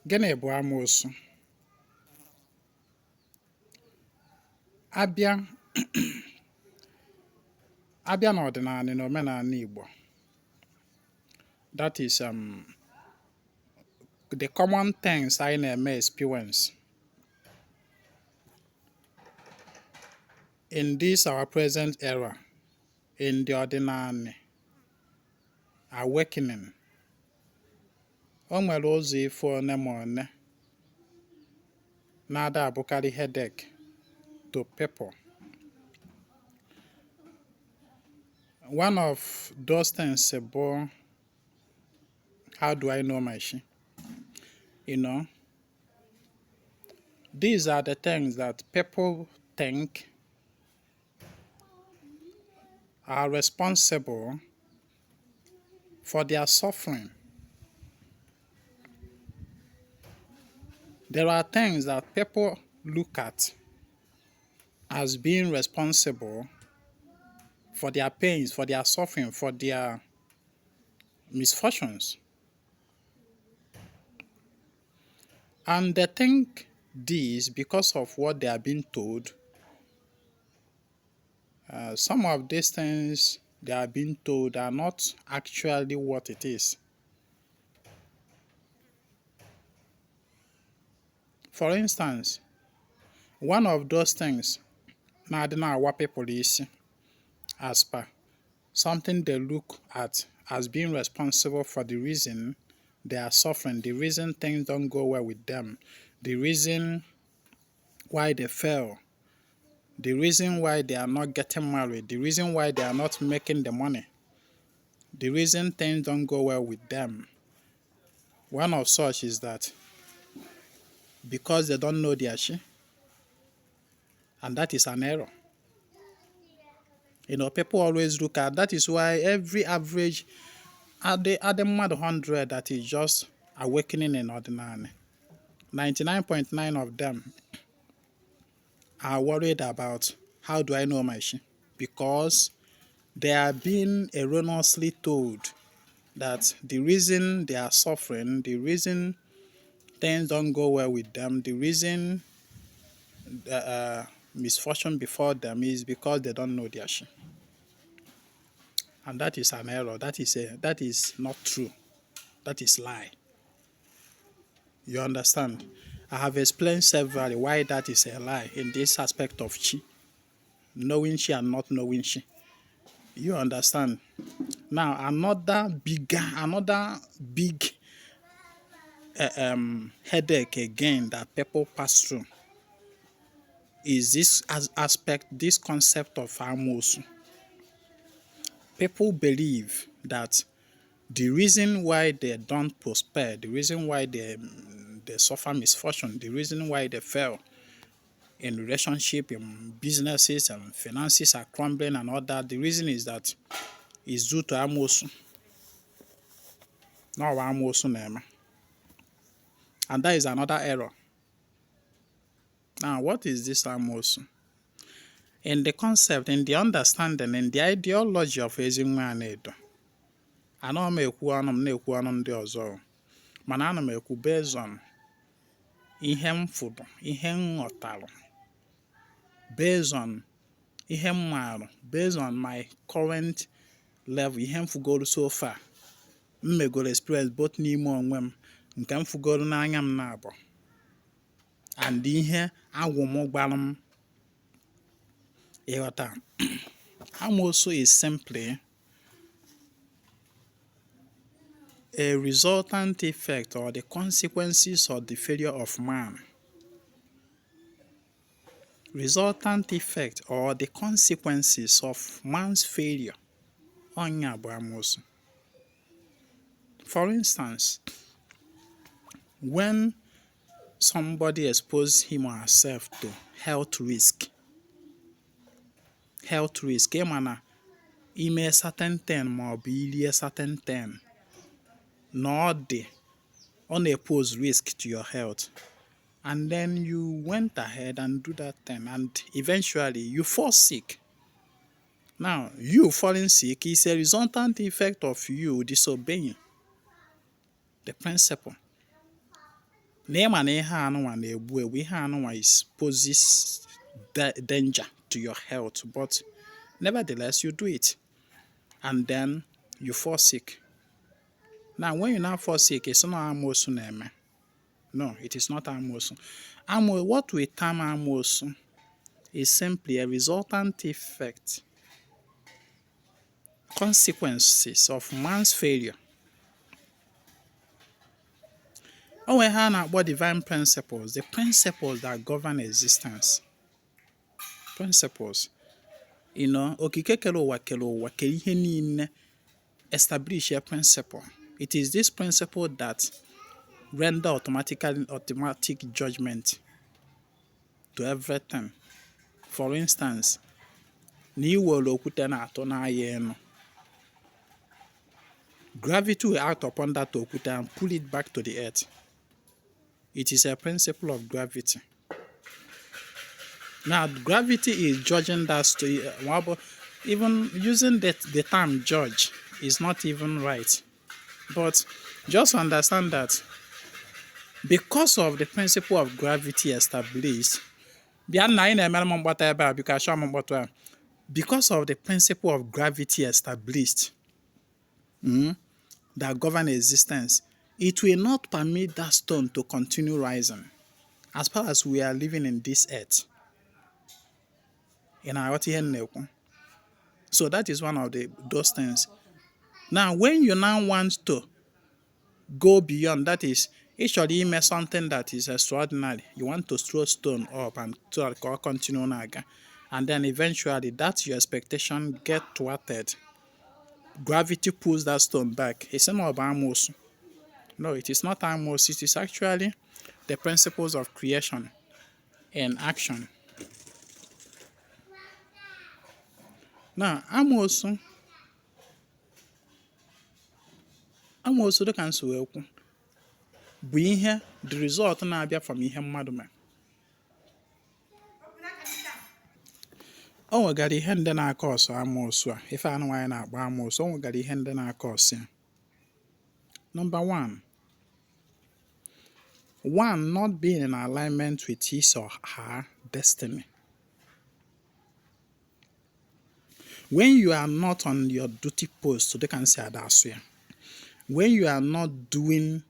Gịnị bụ amoosu? Abịa n'ọdịnala na omenala Igbo, that is the common things anyị na-eme experience in this our present era, in the ordinary awakening. O nwere ụzọ ife one ma one na-ada abụkarị headache to people. One of those things bụ, how do I know my shi? These are the things that people think are responsible for their suffering. There are things that people look at as being responsible for their pains, for their suffering, for their misfortunes. And they think this because of what they are being told. Some of these things they are being told are not actually what it is. For instance, one of those things na what people is as per something they look at as being responsible for the reason they are suffering, the reason things don't go well with them, the reason why they fail, the reason why they are not getting married, the reason why they are not making the money, the reason things don't go well with them. One of such is that because they don't know their shi, and that is an error. People always look at that. Is why every average at the mad 100 that is just awakening in ordinary, 99.9 of them are worried about how do I know my shi, because they are being erroneously told that the reason they are suffering, the reason things don't go well with them, the reason misfortune before them is because they don't know their shi. And that is an error. That is not true. That is lie. You understand? I have explained severally why that is a lie in this aspect of chi. Knowing chi and not knowing chi. You understand? Now, another big headache again that people pass through is this this concept of Amosu. People believe that the reason why they don't prosper, the reason why they suffer misfortune, the reason why they fail in relationship, in businesses, and finances are crumbling and all that, the reason is that is due to Amosu. No Amosu name. And that is another error. Now, what is this Amosu? In the concept, in the understanding, in the ideology of Ezinwanedo, ana m ekwu ọnụ m na-ekwu ọnụ ndị ọzọ, mana ana m ekwu based on ihe m fụrụ, ihe m ghọtara, based on ihe m maara, based on my current level, ihe m fụgoro so far, m megoro experience both n'ime onwe m, nke m fụgoro n'anya m na-abụ, and ihe agwụ m gwara m. Amosu is simply a resultant effect or the consequences of the failure of man. Resultant effect or the consequences of man's failure. Onya bụ Amosu. For instance, when somebody exposes him or herself to health risk, mana ime certain thing ma ọ bụ ilie certain thing, na ọ na-pose risk to your health, and then you went ahead and do that thing, and eventually you fall sick. Now, you falling sick is a resultant effect of you disobeying the principle. na ịma na ihe anụnwa na-egbu egbu, ihe anụnwa is poses danger to your health, but nevertheless you do it, and then you fall sick. Now when you now fall sick, it's not amosu na-eme. No, it is not amosu. What we term amosu is simply a resultant effect, consequences of man's failure. O nwere ha na-akpọ divine principles, the principles that govern existence. Principles. Okike kere ụwa kere ihe niile, establish a principle. It is this principle that render automatic judgment to everything. For instance, na iwere okwute na-atụ n'ahịa enu, gravity will act upon that okwute and pull it back to the earth. It is a principle of gravity. Now, gravity is judging that. Even using the term judge is not even right. But just understand that because of the principle of gravity established, because of the principle of gravity established that govern existence, it will not permit that stone to continue rising as far as we are living in this earth. So that is one of those things. Now, when you now want to go beyond, that is, actually make something that is extraordinary, you want to throw stone up and to continue naga, and then eventually that's your expectation get thwarted. Gravity pulls that stone back. It's not about Amosu. No, it is not Amosu. It is actually the principles of creation and action. Now, Amosu dị ka nsi wee kwu bụ ihe the result na-abịa from ihe mmadụ mere. O nwegara ihe ndị na-akọ ọsọ amosu a, ife anụ nwaanyị na-akpọ amosu, o nwegara ihe ndị na-akọ ọsọ ya. Number one, not being in alignment with his or her destiny. When you are not on your duty post, they can say adasu ya. When you are not doing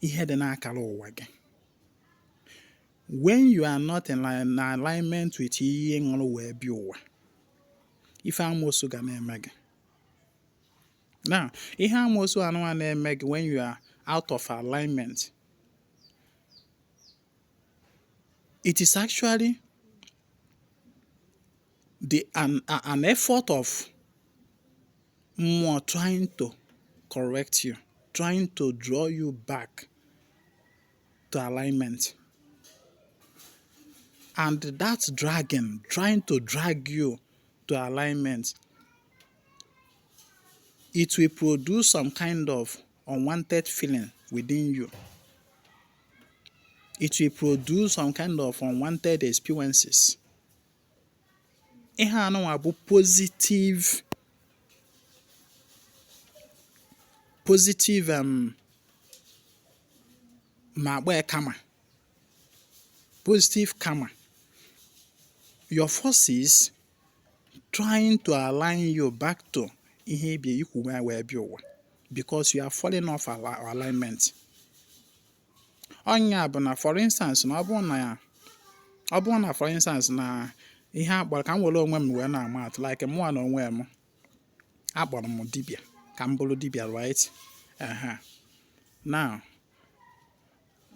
ihe dị n'akara ụwa gị, when you are not in alignment with ihe ṅụrụ wee bịa ụwa, ife amosu ga na-eme gị. Now, ihe amosu anụnwa na-eme gị when you are out of alignment, it is actually an effort of more trying to correct you, trying to draw you back to alignment. And that trying to drag you to alignment, it will produce some kind of unwanted feeling within you. It will produce some kind of unwanted experiences. Ihe anụnwa bụ positive ma agba karma. Positive karma. Your forces trying to align you back to ihe bi ikwu wee bịa ụwa, because you are falling off alignment. Onya bụ na for instance na ọ bụrụ na for instance na ihe akpọrọ ka m were onwe m wee na-ama atụ, like mụnwa na onwe m akpọrọ m dibịa ka m bụrụ dibịa, right? Now,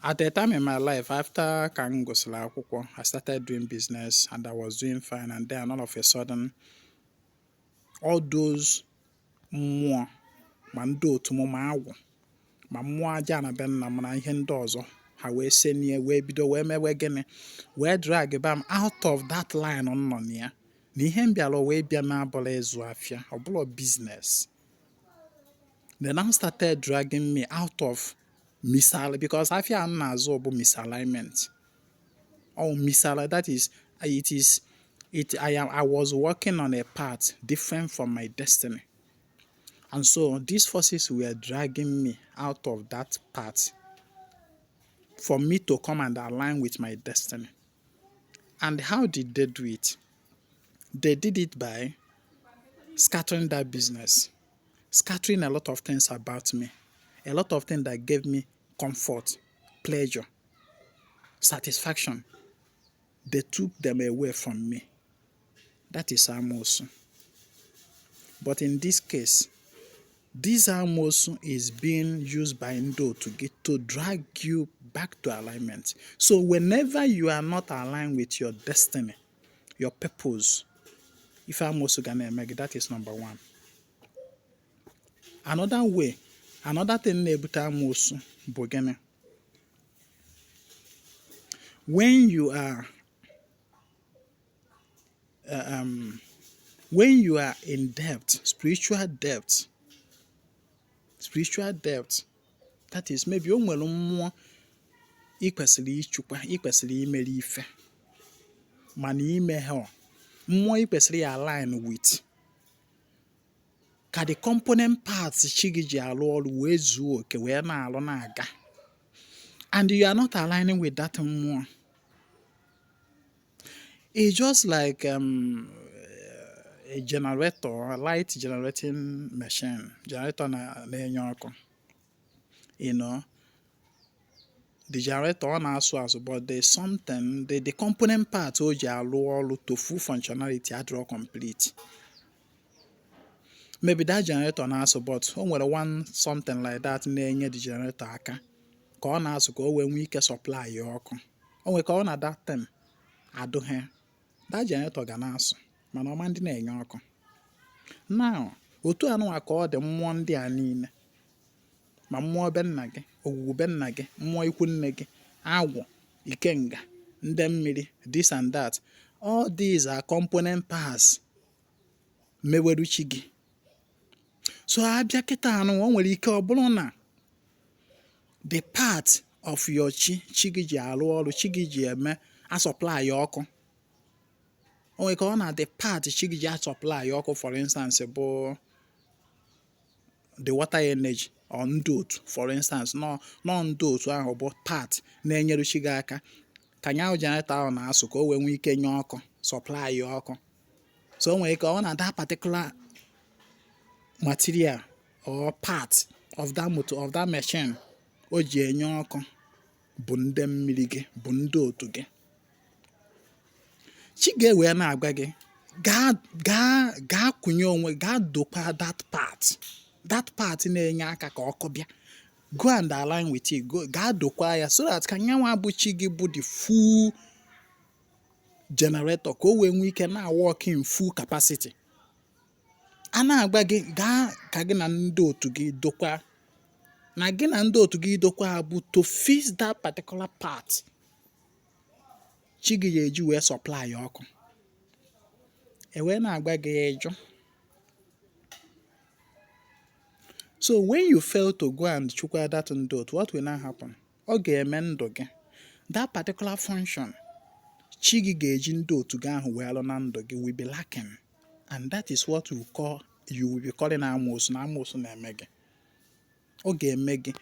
at a time in my life, after ka m gụsịrị akwụkwọ, I started doing business and I was doing fine, and then all of a sudden, all those mmụọ ma ndị otu m ma agwụ ma mmụọ aja na be nna m na ihe ndị ọzọ ha wee senie wee bido wee mewe gịnị wee drag bam out of that line nọ na ya, na ihe m bịara wee bịa na-abụla ịzụ afịa, ọ bụla business. They now started dragging me out of because afịa m na-azụ bụ misalignment. That is, I was working on a path different from my destiny. And so these forces were dragging me out of that path. for me to come and align with my destiny. And how did they do it? They did it by scattering that business, scattering a lot of things about me, a lot of things that gave me comfort, pleasure, satisfaction. They took them away from me. That is Amosu. But in this case, this Amosu is being used by Ndo to drag you back to alignment. So whenever you are not aligned with your destiny, your purpose, if Amosu gonna make that is number one. Another way, another thing na-ebute Amosu bụ gịnị? When you are in debt, spiritual debt, that is maybe o nwere mmụọ ị kwesịrị ịchụkwa, ị kwesịrị imere ife, mana ime ha mmụọ ị kwesịrị align with, ka the component parts chi gị ji arụ ọrụ wee zuo oke wee na-arụ na-aga, and you are not aligning with that mmụọ. It's just like a generator, a light generating machine, generator na-enye ọkụ. You know, the generator na-asụ, but there's something, the component parts o ji arụ ọrụ to full functionality adịrọ complete. Maybe that generator na-asụ, but o nwere one something like that na-enye the generator aka ka ọ na-asụ ka o wee nwee ike supply ya ọkụ. O nwere ka ọ na that time adụghị, that generator ga na-asụ mana ọma ndị na-enye ọkụ. Now, otu anụnwa ka ọ dị mmụọ ndị a niile, ma mmụọ be nna gị, ogwugwu be nna gị, mmụọ ikwu nne gị, agwọ, ikenga, ndị mmiri, this and that. All these are component parts meweru chi gị. So abịa kịta anụ, o nwere ike ọ bụrụ na the part of your chi gị ji arụ ọrụ, chi gị ji eme supply ya ọkụ. O nwere ka ọ na the part chi gị ji supply ya ọkụ, for instance bụ the water energy or ndotu, for instance, no ndotu ahụ bụ part na-enyere chi gị aka ka nya generator ahụ na-asụ ka o wee nwee ike nye ọkụ, supply ya ọkụ. So o nwere ike ọ na that particular material or part of that motor, of that machine o ji enye ọkụ bụ ndị mmiri gị, bụ ndị otu gị. Chi ga-ewee na-agwa gị gaa kwụnye onwe, gaa dokwa that part na-enye aka ka ọkụ bịa, go and align with it, gaa dokwa ya, so that ka nyanwa bụ chi gị bụ the full generator ka o wee nwee ike na-work in full capacity. A na-agba gị gaa ka gị na ndị otu gị dokwa, na gị na ndị otu gị dokwa bụ to fix that particular part chi gị ga-eji wee supply ya ọkụ. Wee na-agba gị ịjụ. So when you fail to go and chukwa that ndot, what will now happen? Ọ ga-eme ndụ gị, that particular function chi gị ga-eji ndị otu gị ahụ wee alụ na ndụ gị will be lacking, and that is what you will be calling Amosu. Na Amosu na-eme gị. Ọ ga-eme gị,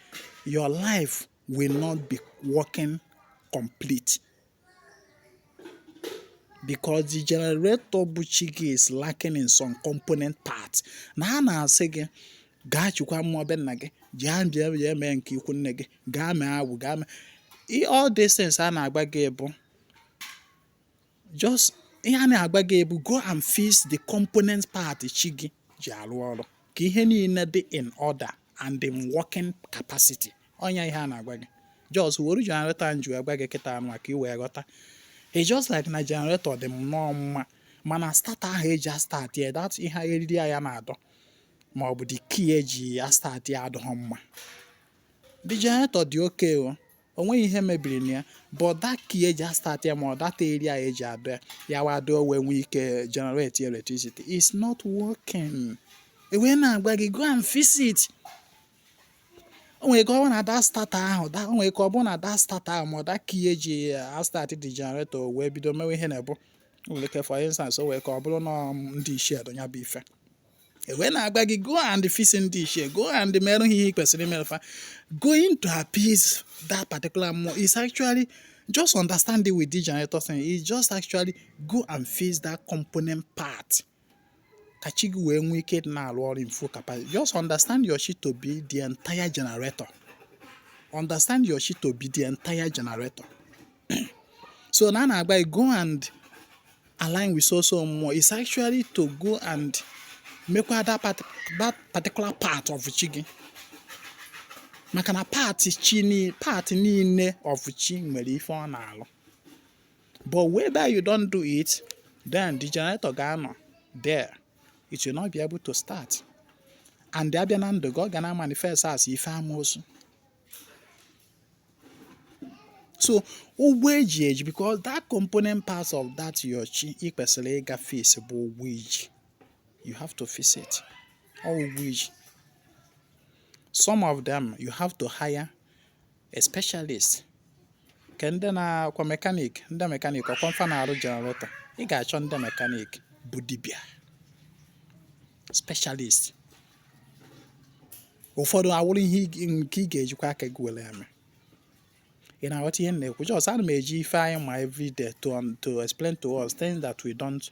your life will not be working complete because the generator bụ chi gị is lacking in some component parts. Na a na-asị gị gaa chukwa mmụọ be nna gị, jee mee nke ikwu nne gị, gaa mee agwụ, gaa mee all these things. A na-agba gị bụ just ihe a na-agba gị bụ go and fix the component part chi gị ji arụ ọrụ ka ihe niile dị in order and in working capacity. Ọnya ihe a na-agba gị. Just were generator nju agba gị kịta anụ ka ị wee ghọta. It's just like na generator dị nnọọ mma, mana starter ahụ eji start ya, that ihe eriri ya na-adọ, ma ọ bụ the key eji start ya adọghọ mma. The generator dị okay o nweghị ihe mebiri na ya, but that key eji start ya ma that area eji adọ ya wado wee nwee ike generate electricity is not working. Wee na-agba gị go and fix it. O nwere ka ọ bụ na that starter ahụ, o nwere ka ọ bụ na that starter ahụ ma that key eji start the generator wee bido mewe ihe na-ebu. O nwere ka for instance o nwere ka ọ bụrụ na ndị ichie adọ ya bụ ife. When I beg you, go and fix in dish, go and the meron he person going to appease that particular more is actually just understanding with the generator thing. It's just actually go and fix that component part. Kachigu when wicked now or in full capacity. Just understand your shit to be the entire generator. Understand your shit to be the entire generator. So now I go and align with so more. It's actually to go and make that particular part of chicken. Maka na part niile of chi nwere ife ọ na-alụ. But whether you don't do it, then the generator ga-anọ there. It will not be able to start. And the abịa na ndụ gị, ọ ga na-manifest as ife amosu. So, ụgwọ eji eji, because that component part of that your chi ị kwesịrị ịga fix bụ ụgwọ eji. You have to fix it. All ụgwọ eji. Some of them, you have to hire a specialist. Ke ndị na-akwa mekanik, ndị mekanik ọkwa mfa na-arụ generator. Ị ga-achọ ndị mekanik bụ dibịa. Specialist. Ụfọdụ awụrụ ihe nke ị ga-ejikwa aka gị were eme. Ị na-aghọta ihe na-ekwu. Just ana m eji ife anyị ma every day to explain to us things that we don't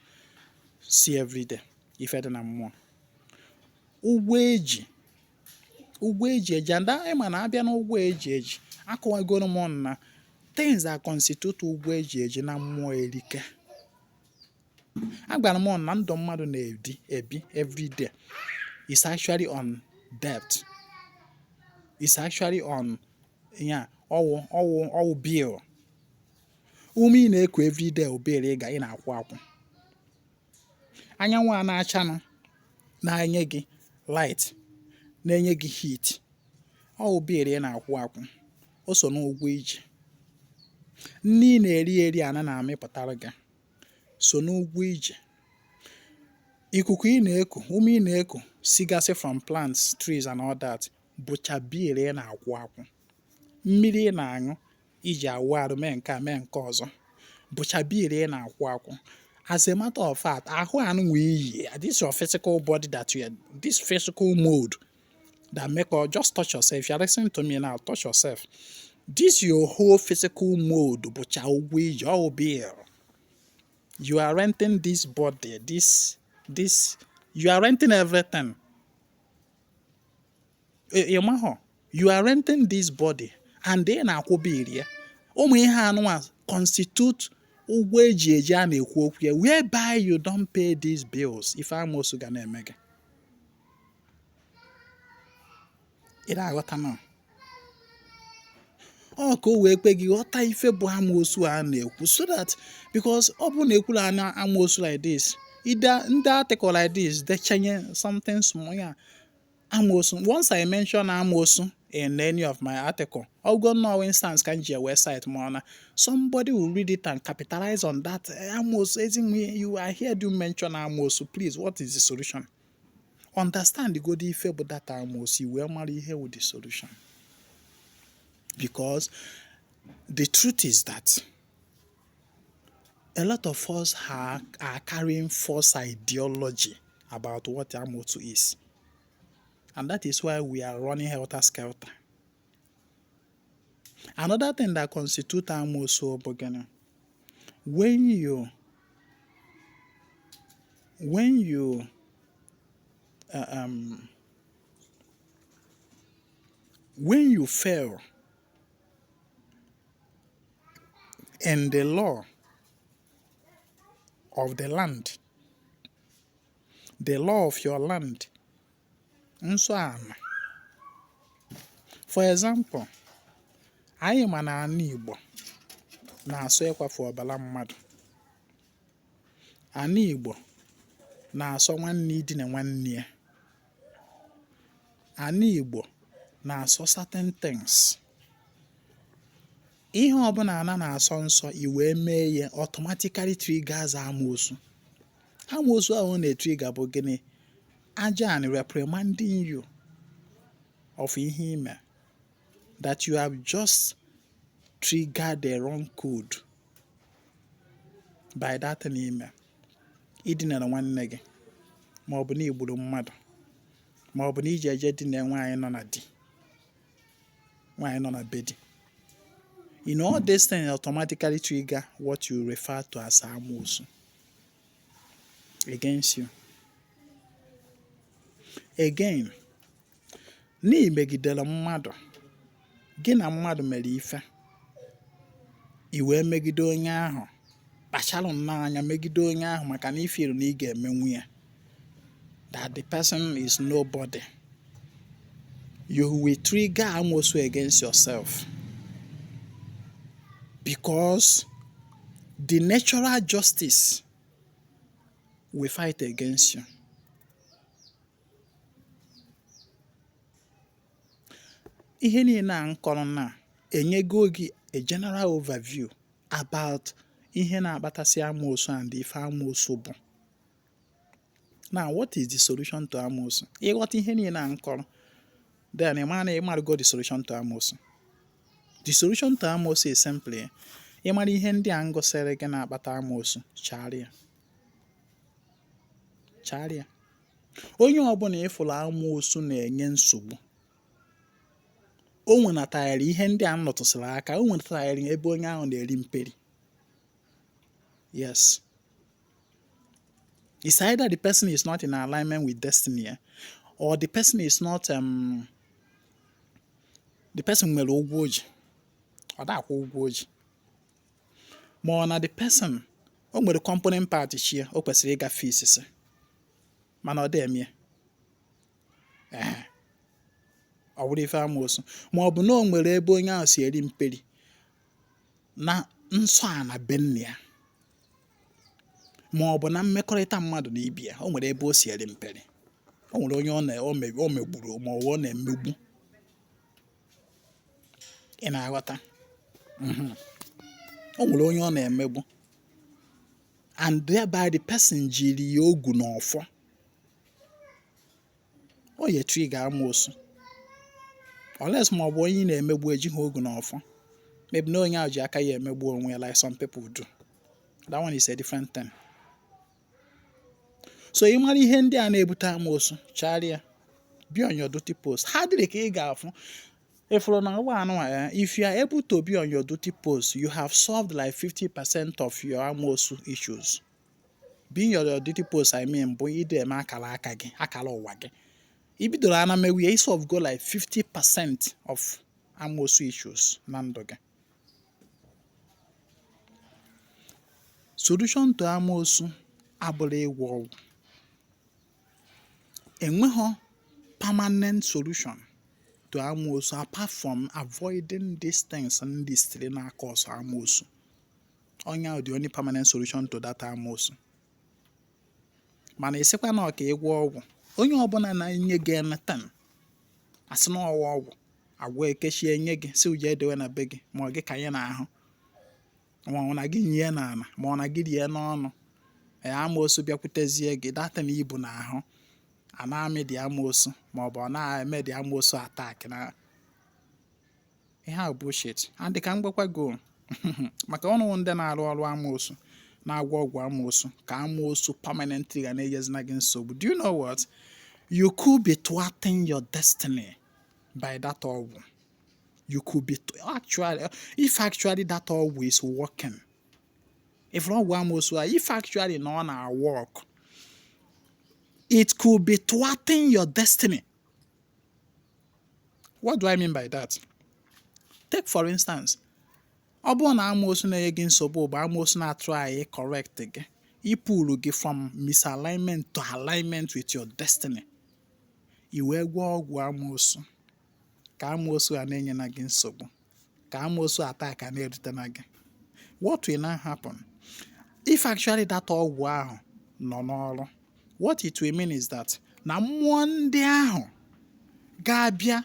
see every day. Ife dị na mmụọ. Ụgwọ eji eji, and ịma na abịa n'ụgwọ eji eji, akọwagoro m na things that constitute ụgwọ eji eji na mmụọ erike. Agwara m na ndụ mmadụ na-ebi every day is actually on debt. It's actually on ọwụ bill. Ume ị na-eku every day obere ị na-akwụ. Anyanwụ a na-achanụ na-enye gị light, na-enye gị heat. Ọ obere ị na-akwụ. O so n'ụgwọ iji. Nri na-eri ana na-amịpụtara gị. So n'ụgwọ iji. Ikuku ị na-eku, ume ị na-eku, sigasị from plants, trees and all that, bụcha bill ị na-akwụ. Mmiri ị na-aṅụ iji awụ arụ mee nke a mee nke ọzọ, bụcha bill ị na-akwụ. As a matter of fact, ahụ anụ nwe iyi, this your physical body this physical mode that make or just touch yourself. If you're listening to me now, touch yourself. This your whole physical mode, bụcha ụgwọ iji, all bill. You are renting this body, you are renting everything. You are renting this body, and then na-akwụ bill ya. Ụmụ ihe anụ constitute ụgwọ eji eji a na-ekwu okwu ya, whereby you don't pay these bills. Ife amosu ga na-eme gị. Ị na-aghọta na ọ ka o wee kpe gị ghọta ife bụ amosu a na-ekwu, so that because ọ bụ na ekwula anya amosu like this, ndị article like this, they change something small. Amosu. Once I mention amosu in any of my article, I'll go now instance can your website more. Somebody will read it and capitalize on that. Amosu, you are here to mention amosu. Please, what is the solution? Understand the good effect about that amosu. You will marry here with the solution. Because the truth is that a lot of us are carrying false ideology about what amosu is. And that is why we are running helter-skelter. Another thing that constitutes amosu, when you fail in the law of the land, the law of your land, and so on. For example, anyị ma na ana Igbo na-asọ ịkwafu ọbara mmadụ. Ana Igbo na-asọ nwanne idina nwanne ya. Ana Igbo na-asọ certain things. Ihe ọbụla ana na-asọ nsọ iwe mee ya automatically triggers amosu. Amosu ahụ na-etrigger bụ gịnị? Aja and reprimanding you of him that you have just triggered the wrong code by that name. Idinara nwanne gị ma ọ bụ na igburu mmadụ. ma ọ bụ na iji eje di na nwaanyị nọ na di, nwaanyị nọ na be di. All these things automatically trigger what you refer to as Amosu against you. Again, n'imegidere mmadụ, gị na mmadụ mere ife, i wee megide onye ahụ, kpachalụ n'anya megide onye ahụ maka na ifiru na ị ga-emenwu ya, that the person is nobody, you will trigger Amosu against yourself, because the natural justice will fight against you. Ihe niile a nkọrọ na enyego gị a general overview about ihe na-akpatasị Amosu and ife Amosu bụ. Now, what is the solution to Amosu? Ịghọta ihe niile a nkọrọ, then ịmarụgo the solution to Amosu. The solution to Amosu is simply ịmara ihe ndị a ngosiri gị na-akpata Amosu, chagharịa. Onye ọbụla ịfụrụ Amosu na-enye nsogbu, o nwenatara ihe ndị a nọtụsịrị aka, o nwenatara ebe onye ahụ na-eri mperi. Yes. It's either the person is not in alignment with destiny, or the person is not the person nwere ụgwọ oji, ọ da-akwụ ụgwọ oji, ma ọ na the person o nwere component part chie o kwesịrị ịgafe isisi mana ọ dị eme ọ bụrụ ife Amosu, ma ọ bụ na o nwere ebe onye ahụ si eri mperi na nsọ a na be nne ya, ma ọ bụ na mmekọrịta mmadụ na ibe ya, o nwere ebe o si eri mperi, o nwere onye o megburu ma ọ na-emegbu. Ị na-aghọta? O nwere onye ọ na-emegbu, and thereby the person jiri ya ogu n'ọfọ, o ya trigger Amosu. Unless ma ọ bụ onye na-emegbu ejighị ogu n'ọfọ, maybe na onye ahụ ji aka ya emegbu onwe ya like some people do. That one is a different thing. So ịmara ihe ndị a na-ebute Amosu, chagharịa, be on your duty post. Ha dịrị ka ị ga-afụ ifuru na ụwa anụ, if you are able to be on your duty post, you have solved like 50% of your Amosu issues. Being on your duty post, I mean, bụ ide eme akara aka gị, akara ụwa gị. Ibidoro ana mewu ya, solve go like 50% of Amosu issues na ndụ gị. Solution to Amosu abụrụ ịgwọ ọgwụ. Enweghị permanent solution to Amosu apart from avoiding these things and this thing na cause Amosu. Onye the only permanent solution to that Amosu. Mana esikwa na ọka ịgwọ ọgwụ. Onye ọbụla na-enye gị anything, asị na ọwa ọgwụ, agwọ ekechie enye gị si uje edewe na be gị, ma ọ gị ka ya n'ahụ, ma ọ na gị nye n'ala, ma ọ na gị rie n'ọnụ, Amosu bịakwutezie gị, datin ibu n'ahụ, a na-amị dị Amosu, ma ọ bụ ọ na-eme dị Amosu attack na ihe a bullshit. And ka m gwakwa go maka ọnụ ndị na-arụ ọrụ Amosu na-agwọ ọgwụ Amosu ka Amosu permanently ga na-enyezina gị nsogbu. Do you know what? You could be thwarting your destiny by that ọgwụ. You could be if actually that ọgwụ is working. If ọgwụ Amosu, if actually no na work, it could be thwarting your destiny. What do I mean by that? Take for instance, ọ bụrụ na Amosu na-enye gị nsogbu bụ Amosu na-try correct gị, ipulu gị from misalignment to alignment with your destiny. I wee gwọọ ọgwụ Amosu ka Amosu a na-enye na gị nsogbu, ka Amosu attack a na-erute na gị. What will now happen? If actually that ọgwụ ahụ nọ n'ọrụ, what it will mean is that na mmụọ ndị ahụ ga-abịa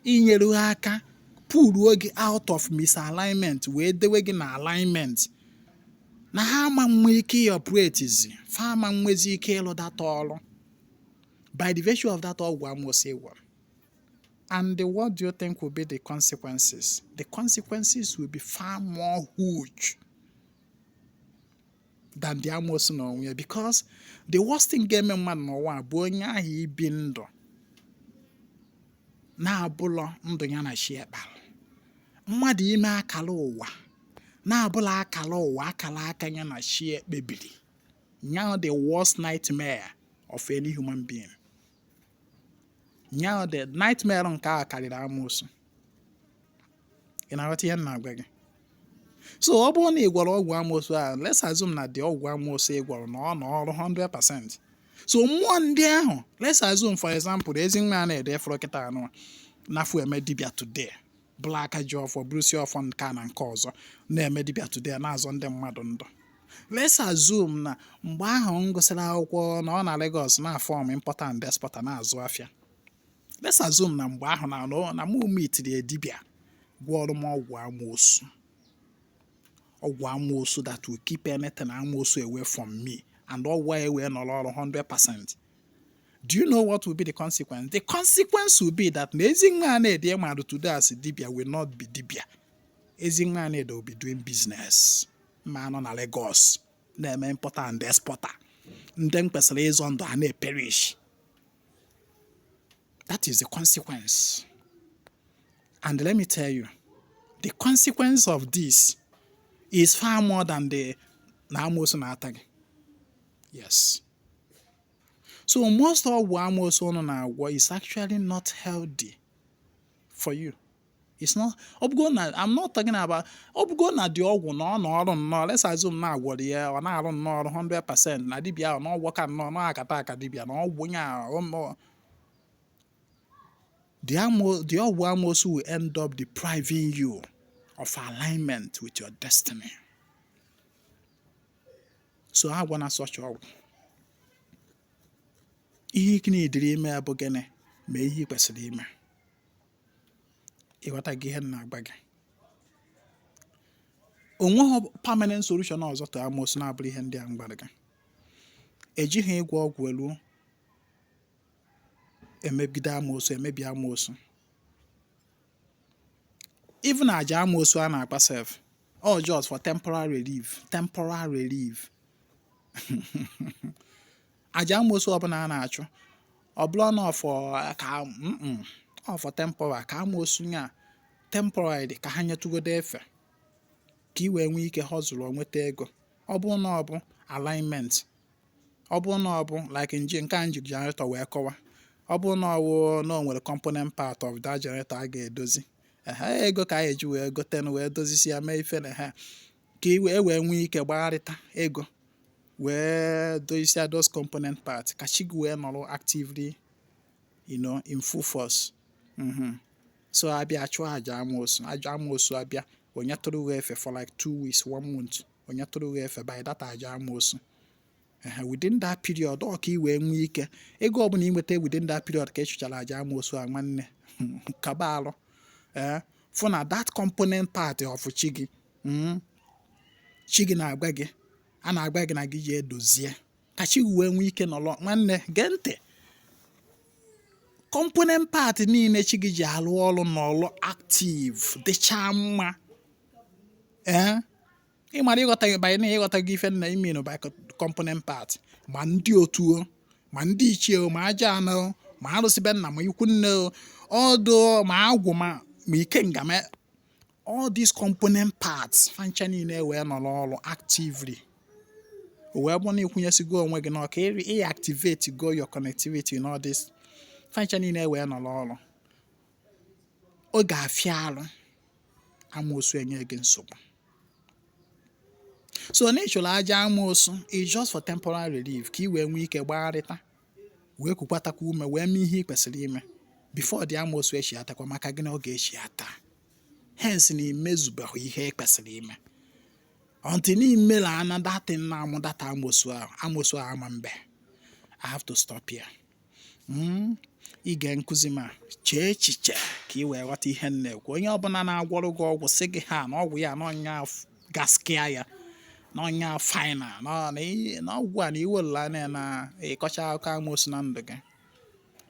inyere aka pull gị out of misalignment wee dewe gị na alignment, na ha ama nwe ike operate izi, fa ama nwezi ike ịlụ data ọrụ by the virtue of that ọgwụ Amosu ịgwọ. And what do you think will be the consequences? The consequences will be far more huge than the Amosu n'onwe, because the worst thing ga-eme mmadụ n'ụwa bụ onye ahụ ibi ndụ na-abụlọ ndụ ya na chi ekpalụ. Mmadụ ime akala ụwa na-abụla akala ụwa akala aka ya na chi ekpebiri. Now the worst nightmare of any human being. Now the nightmare nke a karịrị amoosu. Ị na-aghọta ihe m na-agwa gị? So ọ bụrụ na ị gwọrọ ọgwụ amoosu a, let's assume na the ọgwụ amoosu ị gwọrọ na ọ nọ ọrụ 100%. So mmụọ ndị ahụ, let's assume for example ezi nwa a na-ede efọrọ kịta anụ n'afọ eme dibịa today, bụrụ aka ji ọfọ bụrụsi ọfọ nke a na nke ọzọ na-eme dibịa today na-azọ ndị mmadụ ndụ. Let's assume na mgbe ahụ m gụsịrị akwụkwọ na ọ na Lagos na-afọm importer and exporter na-azụ afịa. Let's assume na mgbe ahụ na mụ mitiri dibịa gwọọrọ m ọgwụ amoosu. Ọgwụ amoosu that will keep anything amoosu away from me, and ọgwụ ewe nọrọ ọrụ 100%. Do you know what will be the consequence? The consequence will be that na ezi nwa na-ede mmadụ today as dibịa will not be dibịa. Ezi nwa na-ede will be doing business. Ma nọ na Lagos na-eme importer and exporter. Ndị m kwesịrị ịzọ ndụ ha na-perish. That is the consequence. And let me tell you, the consequence of this is far more than the na amoosu na-ata gị. Yes. So most ọgwụ amoosu unu na-agwọ is actually not healthy for you. It's not. I'm not talking about ọbụgo na dị ọgwụ na ọ nọọrụ nnọọ. Let's assume na agwọrọ ya ọ na-arụ nnọọ 100% na dibịa ahụ na ọgwọ ka nnọọ na akata aka dibịa na ọgwụ ya the ọgwụ amoosu will end up depriving you of alignment with your destiny. So agwana such ọgwụ. Ihe ike na-ediri ime ya bụ gịnị ma ihe kwesịrị ime. Ịghọta gị ihe na-agba gị. Onweghị permanent solution ọzọ to amoosu na-abụrụ ihe ndị a mgbara gị. Ejighị ịgwọ ọgwụ elu emegide amoosu emebi amoosu. Even aja amoosu a na-akpa sef, all just for temporary relief. Aja amoosu ọbụla a na-achụ ọ bụla na for temporary ka amoosu nya temporary ka ha nyetụgodo efe ka i wee nwee ike hustle nweta ego. Ọ bụrụ na ọ bụ alignment, ọ bụrụ na ọ bụ like nke a nji generator wee kọwa, ọ bụrụ na ọ nwere component part of that generator a ga-edozi, ego ka a eji wee gote wee dozisi ya mee ife na ha ka i wee nwee ike gbagharịta ego wee dozisia those component parts ka chi gị wee nọrọ actively in full force. So abịa chụọ aja amoosu abịa onye tụrụ gị efe for like 2 weeks 1 month, onye tụrụ gị efe by that aja amoosu. Within that period ọ ka i wee nwee ike ego ọbụla ị nweta within that period ka echụchara aja amoosu a nwanne kaba alụ fụ na that component part of chi gị na-agwa gị a na-agwa gị na gị ji edozie ka chi gị wee nwee ike nọrọ. Nwanne gee ntị, component part niile chi gị ji alụ ọrụ n'ọlụ active dịcha mma. Ịmara ịghọta by na ịghọta gị ife na imean by component part, ma ndị otu ma ndị ichie ma aja anọ ma arụsịbe nna ma ikwu nne ọdụ ma agwụ ma ike ngame, all these component parts fancha niile wee nọrọ ọrụ actively. O wee bụ na ịkwụnyesigo onwe gị na ọka activate go your connectivity in all this fancha niile wee nọrọ ọrụ. Ọ ga-afịa arụ amoosu enye gị nsogbu. So na ịchụrụ aja amoosu is just for temporary relief ka i wee nwee ike gbagharịta wee kwukwatakwa ume wee mee ihe ị kwesịrị ime before the amoosu echi atakwa maka gị na ọ ga-echi ata. Hence na imezubeghị ihe ị kwesịrị ime until na imela ana datin na amụ data amoosu ahụ ama mbe. I have to stop here. Ige nkụzi ma chee echiche ka i wee ghọta ihe na-ekwu. Onye ọbụla na-agwọrọ gị ọgwụ sị gị ha na ọgwụ ya na ọnya gaskia ya na ọnya final na ọgwụ a na iwelula na ịkọcha akụkọ amoosu na ndụ gị,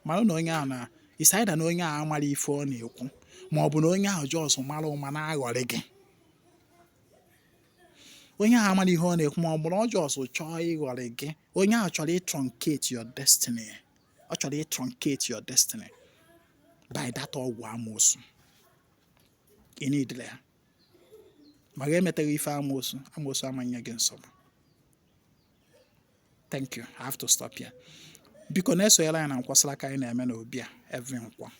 mara na onye ahụ na isaida na onye ahụ amara ife ọ na-ekwu ma ọ bụ na onye ahụ jọs mara ụma na-aghọrị gị. Onye ahụ amara ihe ọ na-ekwu ma ọ bụ na ọ jọs chọọ ịghọrị gị. Onye ahụ chọrọ truncate your destiny. Ọ chọrọ truncate your destiny. by that ọgwụ Amosu. Ị need ya. Ma ga-emetere ife Amosu amanye gị nsogbu. Thank you. I have to stop here. Biko na-esonyere anyị na nkwasara aka anyị na-eme n'obi a every nkwọ.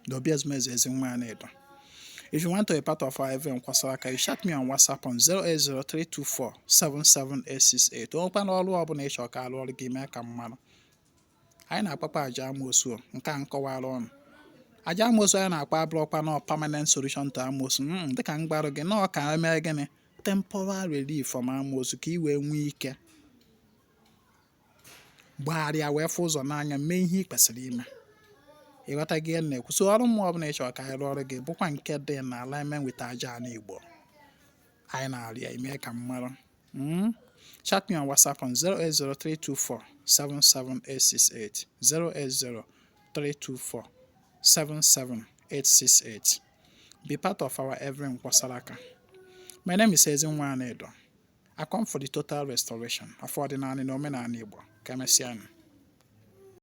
The obi ezumezu ezi nwa na-edo. If you want to be part of our every nkwasara aka, you chat me on WhatsApp on 08032477868. Ọkwa n'ọrụ ọbụla ị chọrọ ka alụ ọrụ gị mee ka mmadụ. Anyị na-akpapa aja Amosu nke a nkọwara ọnụ. Aja Amosu anyị na-akpa abụrụkwa na permanent solution to Amosu. Dịka mgbarụ gị na ọ ka emee gịnị temporary relief from Amosu ka ị wee nwee ike gbagharịa wee fụ ụzọ n'anya mee ihe ị kwesịrị ime. Ịghọta gị na-ekwu so ọrụ mmụọ ọbụla ị chọrọ ka anyị rụọ ọrụ gị bụkwa nke dị na alignment with aja ana Igbo anyị na-arịa ime ka mmadụ. Chat me on WhatsApp on 08032477868 08032477868. Be part of our every nkwasara aka. My name is Ezinwa Anedo. I come for the total restoration of ọdịnala na omenala Igbo. Ka emesịa.